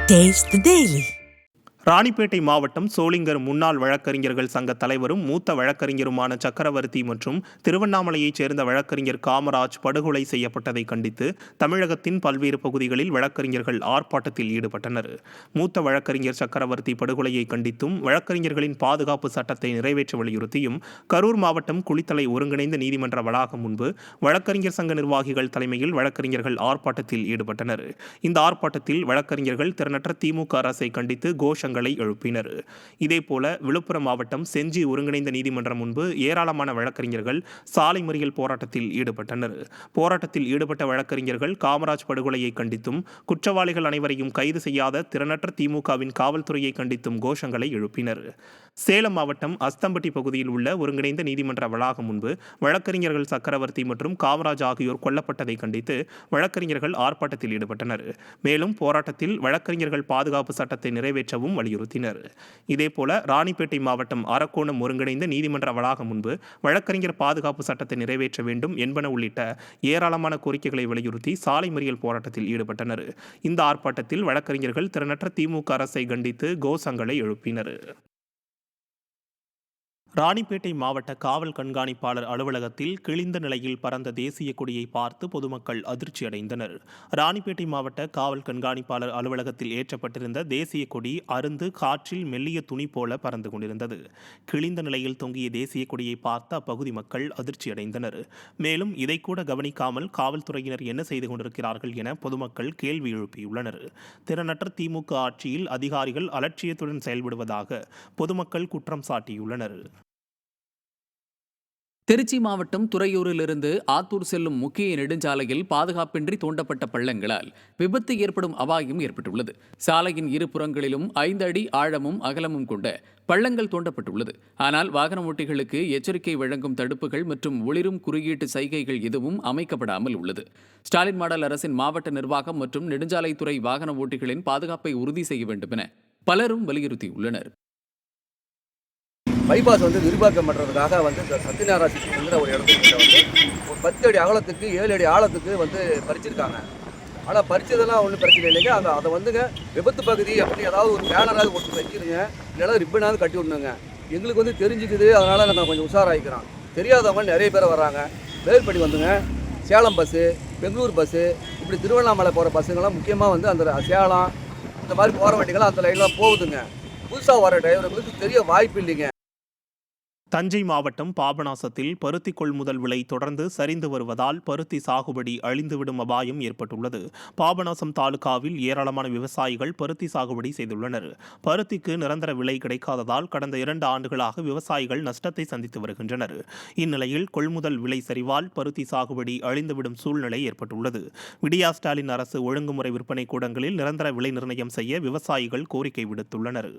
Taste the Daily. Ranipet மாவட்டம் சோளிங்கர் முன்னாள் வழக்கறிஞர்கள் சங்க தலைவரும் மூத்த வழக்கறிஞருமான சக்கரவர்த்தி மற்றும் திருவண்ணாமலையைச் சேர்ந்த வழக்கறிஞர் காமராஜ் படுகொலை செய்யப்பட்டதை கண்டித்து தமிழகத்தின் பல்வேறு பகுதிகளில் வழக்கறிஞர்கள் ஆர்ப்பாட்டத்தில் ஈடுபட்டனர். மூத்த வழக்கறிஞர் சக்கரவர்த்தி படுகொலையை கண்டித்தும் வழக்கறிஞர்களின் பாதுகாப்பு சட்டத்தை நிறைவேற்ற வலியுறுத்தியும் கரூர் மாவட்டம் குளித்தலை ஒருங்கிணைந்த நீதிமன்ற வளாகம் முன்பு வழக்கறிஞர் சங்க நிர்வாகிகள் தலைமையில் வழக்கறிஞர்கள் ஆர்ப்பாட்டத்தில் ஈடுபட்டனர். இந்த ஆர்ப்பாட்டத்தில் வழக்கறிஞர்கள் திறனற்ற திமுக அரசை கண்டித்து கோஷங்கள் எழுப்பினர். இதேபோல விழுப்புரம் மாவட்டம் செஞ்சி ஒருங்கிணைந்த நீதிமன்றம் முன்பு ஏராளமான வழக்கறிஞர்கள் சாலை மறியல் போராட்டத்தில் ஈடுபட்டனர். போராட்டத்தில் ஈடுபட்ட வழக்கறிஞர்கள் காமராஜ் படுகொலையை கண்டித்தும் குற்றவாளிகள் அனைவரையும் கைது செய்யாத திறனற்ற திமுகவின் காவல்துறையை கண்டித்தும் கோஷங்களை எழுப்பினர். சேலம் மாவட்டம் அஸ்தம்பட்டி பகுதியில் உள்ள ஒருங்கிணைந்த நீதிமன்ற வளாகம் முன்பு வழக்கறிஞர்கள் சக்கரவர்த்தி மற்றும் காமராஜ் ஆகியோர் கொல்லப்பட்டதை கண்டித்து வழக்கறிஞர்கள் ஆர்ப்பாட்டத்தில் ஈடுபட்டனர். மேலும் போராட்டத்தில் வழக்கறிஞர்கள் பாதுகாப்பு சட்டத்தை நிறைவேற்றவும் வலியுறுத்தினர். இதேபோல ராணிப்பேட்டை மாவட்டம் அரக்கோணம் ஒருங்கிணைந்த நீதிமன்ற வளாகம் முன்பு வழக்கறிஞர் பாதுகாப்பு சட்டத்தை நிறைவேற்ற வேண்டும் என்பன உள்ளிட்ட ஏராளமான கோரிக்கைகளை வலியுறுத்தி சாலை மறியல் போராட்டத்தில் ஈடுபட்டனர். இந்த ஆர்ப்பாட்டத்தில் வழக்கறிஞர்கள் திறனற்ற திமுக அரசை கண்டித்து கோஷங்களை எழுப்பினர். ராணிப்பேட்டை மாவட்ட காவல் கண்காணிப்பாளர் அலுவலகத்தில் கிழிந்த நிலையில் பறந்த தேசிய கொடியை பார்த்து பொதுமக்கள் அதிர்ச்சியடைந்தனர். ராணிப்பேட்டை மாவட்ட காவல் கண்காணிப்பாளர் அலுவலகத்தில் ஏற்றப்பட்டிருந்த தேசிய கொடி அருந்து காற்றில் மெல்லிய துணி போல பறந்து கொண்டிருந்தது. கிழிந்த நிலையில் தொங்கிய தேசிய கொடியை பார்த்து அப்பகுதி மக்கள் அதிர்ச்சியடைந்தனர். மேலும் இதை கூட கவனிக்காமல் காவல்துறையினர் என்ன செய்து கொண்டிருக்கிறார்கள் என பொதுமக்கள் கேள்வி எழுப்பியுள்ளனர். திறனற்ற திமுக ஆட்சியில் அதிகாரிகள் அலட்சியத்துடன் செயல்படுவதாக பொதுமக்கள் குற்றம் சாட்டியுள்ளனர். திருச்சி மாவட்டம் துறையூரிலிருந்து ஆத்தூர் செல்லும் முக்கிய நெடுஞ்சாலையில் பாதுகாப்பின்றி தோண்டப்பட்ட பள்ளங்களால் விபத்து ஏற்படும் அபாயம் ஏற்பட்டுள்ளது. சாலையின் இரு புறங்களிலும் 5 அடி ஆழமும் அகலமும் கொண்ட பள்ளங்கள் தோண்டப்பட்டுள்ளது. ஆனால் வாகன ஓட்டிகளுக்கு எச்சரிக்கை வழங்கும் தடுப்புகள் மற்றும் ஒளிரும் குறியீட்டு சைகைகள் எதுவும் அமைக்கப்படாமல் உள்ளது. ஸ்டாலின் மாடல் அரசின் மாவட்ட நிர்வாகம் மற்றும் நெடுஞ்சாலைத்துறை வாகன ஓட்டிகளின் பாதுகாப்பை உறுதி செய்ய வேண்டும் என பலரும் வலியுறுத்தியுள்ளனர். பைபாஸ் விரிவாக்கம் பண்ணுறதுக்காக சத்யநாராயண ஒரு இடத்துல ஒரு 10 அடி அகலத்துக்கு 7 அடி ஆழத்துக்கு பறிச்சிருக்காங்க. ஆனால் பறிச்சதெல்லாம் ஒன்றும் பிரச்சனை இல்லைங்க. அதை விபத்து பகுதி அப்படி ஏதாவது ஒரு பேனராவது ஒட்டு வச்சிருங்க, இல்லைனா ரிப்பனாவது கட்டி விடணுங்க. எங்களுக்கு தெரிஞ்சுக்குது, அதனால் நாங்கள் கொஞ்சம் உஷாராகிக்கிறோம். தெரியாதவங்க நிறைய பேர் வர்றாங்க. வேல்படி சேலம் பஸ்ஸு, பெங்களூர் பஸ்ஸு, இப்படி திருவண்ணாமலை போகிற பஸ்ஸுங்கெல்லாம் முக்கியமாக அந்த சேலம் இந்த மாதிரி போகிற வண்டிகள்லாம் அந்த லைன்லாம் போகுதுங்க. புதுசாக வர டிரைவர்களுக்கு தெரிய வாய்ப்பு இல்லைங்க. தஞ்சை மாவட்டம் பாபநாசத்தில் பருத்தி கொள்முதல் விலை தொடர்ந்து சரிந்து வருவதால் பருத்தி சாகுபடி அழிந்துவிடும் அபாயம் ஏற்பட்டுள்ளது. பாபநாசம் தாலுகாவில் ஏராளமான விவசாயிகள் பருத்தி சாகுபடி செய்துள்ளனர். பருத்திக்கு நிரந்தர விலை கிடைக்காததால் கடந்த 2 ஆண்டுகளாக விவசாயிகள் நஷ்டத்தை சந்தித்து வருகின்றனர். இந்நிலையில் கொள்முதல் விலை சரிவால் பருத்தி சாகுபடி அழிந்துவிடும் சூழ்நிலை ஏற்பட்டுள்ளது. விடியா ஸ்டாலின் அரசு ஒழுங்குமுறை விற்பனை கூடங்களில் நிரந்தர விலை நிர்ணயம் செய்ய விவசாயிகள் கோரிக்கை விடுத்துள்ளனர்.